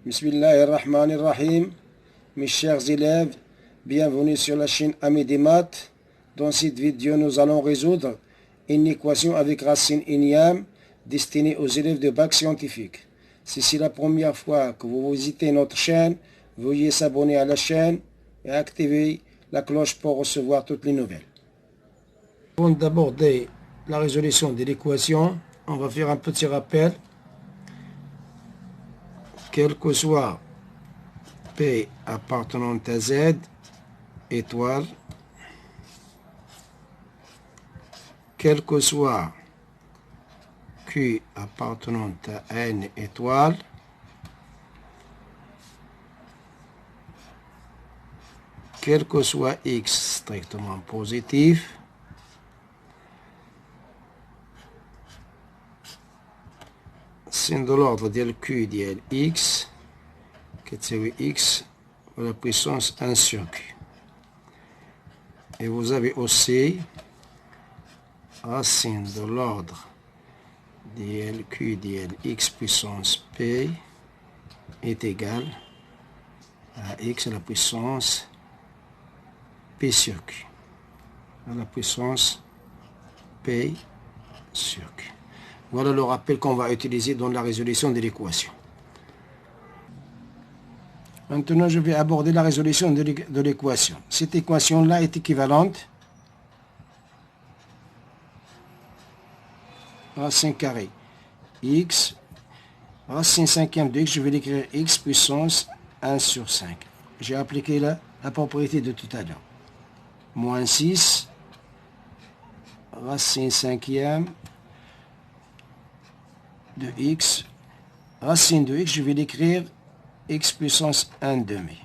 Bismillahirrahmanirrahim. Mes chers élèves, bienvenue sur la chaîne Amis des maths. Dans cette vidéo, nous allons résoudre une équation avec racine énième destinée aux élèves de bac scientifique. Si c'est la première fois que vous visitez notre chaîne, veuillez s'abonner à la chaîne et activer la cloche pour recevoir toutes les nouvelles. Avant d'aborder la résolution de l'équation, on va faire un petit rappel. Quel que soit P appartenant à Z, étoile, quel que soit Q appartenant à N, étoile, quel que soit X strictement positif, signe de l'ordre de Q ديال X كتساوي X à la puissance 1 sur Q. Et vous avez aussi racine de l'ordre de Q de X puissance P est égal à X à la puissance P sur Q. À la puissance P sur Q. Voilà le rappel qu'on va utiliser dans la résolution de l'équation. Maintenant, je vais aborder la résolution de l'équation. Cette équation-là est équivalente à racine carrée x, racine cinquième de x, je vais l'écrire x puissance 1 sur 5. J'ai appliqué la propriété de tout à l'heure. Moins 6, racine cinquième de x, racine de x, je vais l'écrire x puissance 1 demi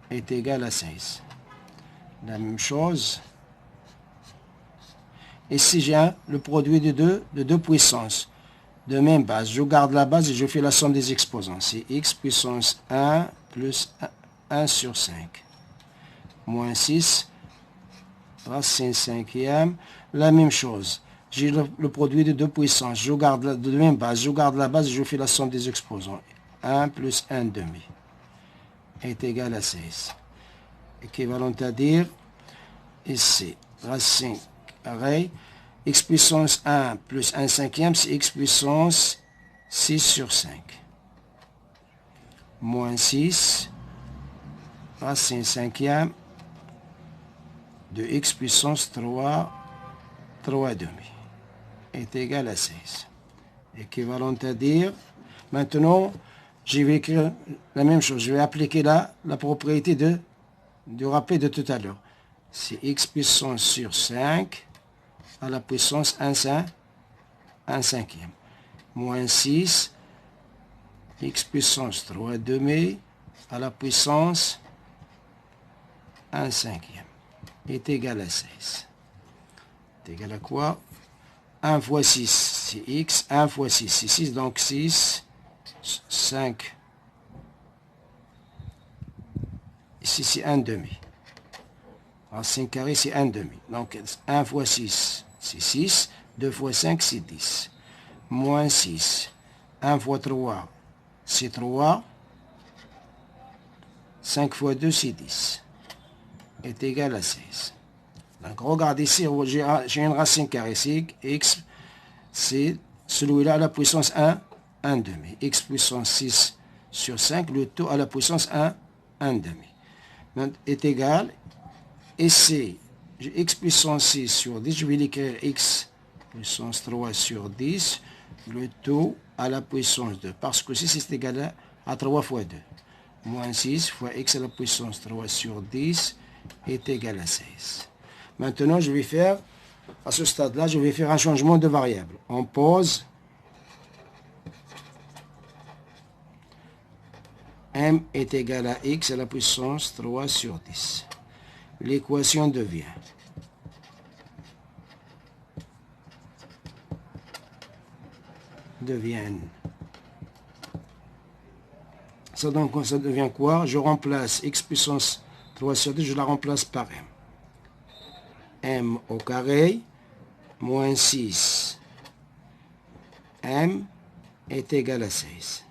est égal à 16. La même chose. Ici, j'ai le produit de deux puissances de même base. Je garde la base et je fais la somme des exposants. C'est x puissance 1 plus 1 sur 5. Moins 6, racine cinquième. La même chose. J'ai le produit de deux puissances. Je garde de même base. Je garde la base et je fais la somme des exposants. 1 plus 1 demi est égal à 16. Équivalent à dire, ici, racine carrée, x puissance 1 plus 1 cinquième, c'est x puissance 6 sur 5. Moins 6, racine cinquième de x puissance 3 demi est égal à 16. Équivalent à dire, maintenant, je vais écrire la même chose. Je vais appliquer là la propriété du rappel de tout à l'heure. C'est x puissance sur 5 à la puissance 1 cinquième. Moins 6, x puissance 3 demi à la puissance 1 cinquième est égal à 16. C'est égal à quoi? 1 fois 6, c'est x. 1 fois 6, c'est 6. Donc 6, 5. Ici, c'est 1 demi. Racine carrée, c'est 1 demi. Donc 1 fois 6, c'est 6. 2 fois 5, c'est 10. Moins 6. 1 fois 3, c'est 3. 5 fois 2, c'est 10. Est égal à 16. Donc regardez ici, j'ai une racine carrée. C'est x, c'est celui-là à la puissance 1 demi. X puissance 6 sur 5, le tout à la puissance 1 demi. Donc, est égal, et c'est x puissance 6 sur 10, je vais l'écrire x puissance 3 sur 10, le tout à la puissance 2, parce que 6 est égal à 3 fois 2. Moins 6 fois x à la puissance 3 sur 10 est égal à 16. Maintenant, je vais faire, à ce stade-là, je vais faire un changement de variable. On pose m est égal à x à la puissance 3 sur 10. L'équation devient ça, donc ça devient quoi? Je remplace x puissance 3 sur 10, je la remplace par m au carré moins 6 m est égal à 16.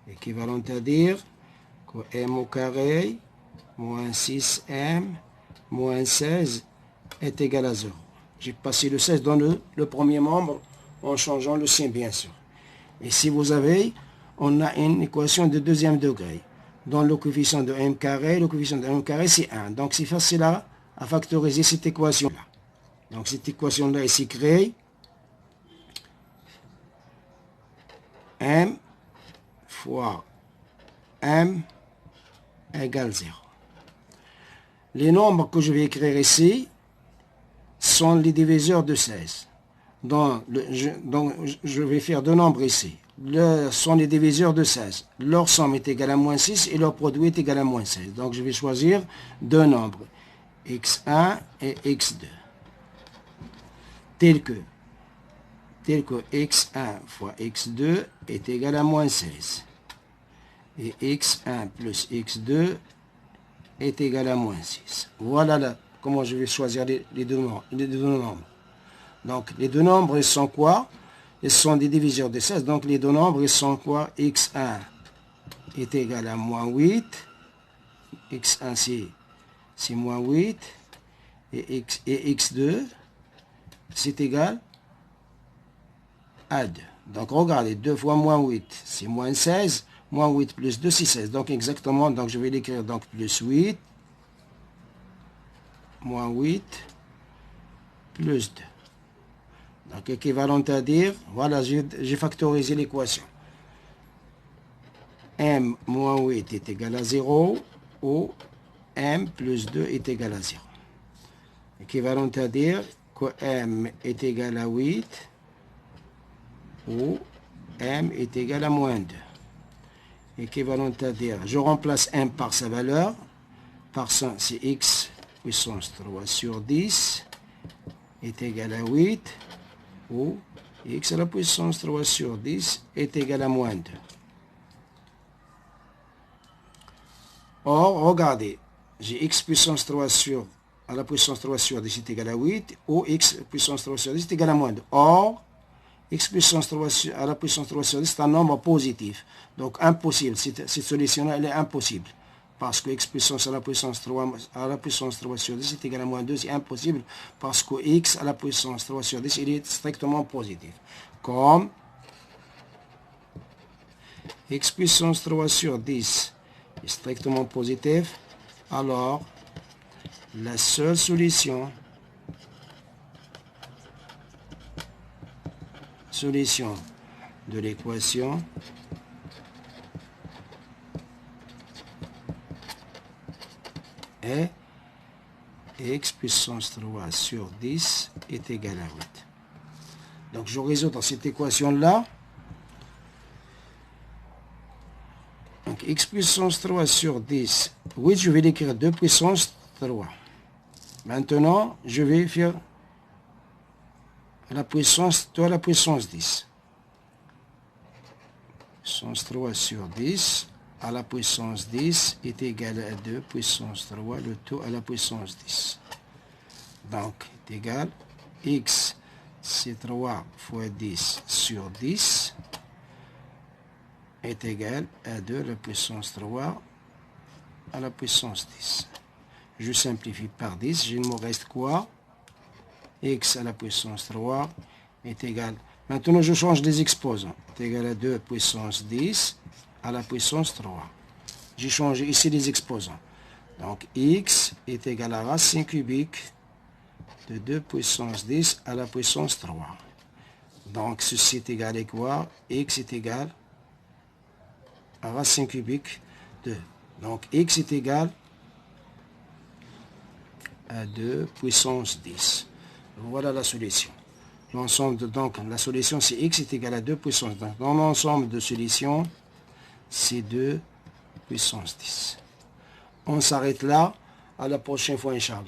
équivalent à dire que m au carré moins 6m moins 16 est égal à 0. J'ai passé le 16 dans le premier membre en changeant le signe, bien sûr. Et si vous avez, on a une équation de deuxième degré. Dans le coefficient de m carré, le coefficient de m carré, c'est 1. Donc, c'est facile à factoriser cette équation-là. Donc, cette équation-là ici créée. M fois m égale 0. Les nombres que je vais écrire ici sont les diviseurs de 16. Donc, je vais faire deux nombres ici. Sont les diviseurs de 16. Leur somme est égale à moins 6 et leur produit est égal à moins 16. Donc, je vais choisir deux nombres, x1 et x2. Tel que x1 fois x2 est égal à moins 16. Et x1 plus x2 est égal à moins 6. Voilà là comment je vais choisir les deux nombres. Donc, les deux nombres, ils sont quoi? Ils sont des diviseurs de 16. Donc, les deux nombres, ils sont quoi? x1 est égal à moins 8. x1, c'est moins 8. Et x2, c'est égal à 2. Donc, regardez, 2 fois moins 8, c'est moins 16. Moins 8 plus 2, c'est 16. Donc, exactement, donc je vais l'écrire, donc plus 8, moins 8, plus 2. Donc, équivalent à dire, voilà, j'ai factorisé l'équation. M moins 8 est égal à 0, ou M plus 2 est égal à 0. Équivalent à dire que M est égal à 8, ou M est égal à moins 2. Équivalent à dire, je remplace m par sa valeur, par ça c'est x puissance 3 sur 10 est égal à 8, ou x à la puissance 3 sur 10 est égal à moins 2. Or, regardez, j'ai x puissance 3 à la puissance 3 sur 10 est égal à 8, ou x puissance 3 sur 10 est égal à moins 2. Or, x puissance 3 à la puissance 3 sur 10, c'est un nombre positif. Donc, impossible. Cette solution-là, elle est impossible. Parce que x puissance à la puissance 3 sur 10 est égal à moins 2, c'est impossible. Parce que x à la puissance 3 sur 10, il est strictement positif. Comme x puissance 3 sur 10 est strictement positif, alors la seule solution de l'équation est x puissance 3 sur 10 est égal à 8. Donc je résous dans cette équation-là. Donc x puissance 3 sur 10, 8, je vais l'écrire 2 puissance 3. Maintenant, je vais faire la puissance 2 à la puissance 10. Puissance 3 sur 10 à la puissance 10 est égal à 2 puissance 3, le tout à la puissance 10. Donc, est égal x, c'est 3 fois 10 sur 10 est égal à 2 à la puissance 3 à la puissance 10. Je simplifie par 10, il me reste quoi? X à la puissance 3 est égal. Maintenant, je change les exposants. C'est égal à 2 puissance 10 à la puissance 3. J'ai changé ici les exposants. Donc, x est égal à racine cubique de 2 puissance 10 à la puissance 3. Donc, ceci est égal à quoi? X est égal à racine cubique de. Donc, x est égal à 2 puissance 10. Voilà la solution. L'ensemble donc la solution c'est x est égal à 2 puissance 10. Dans l'ensemble de solutions, c'est 2 puissance 10. On s'arrête là. À la prochaine fois, Inch'Allah.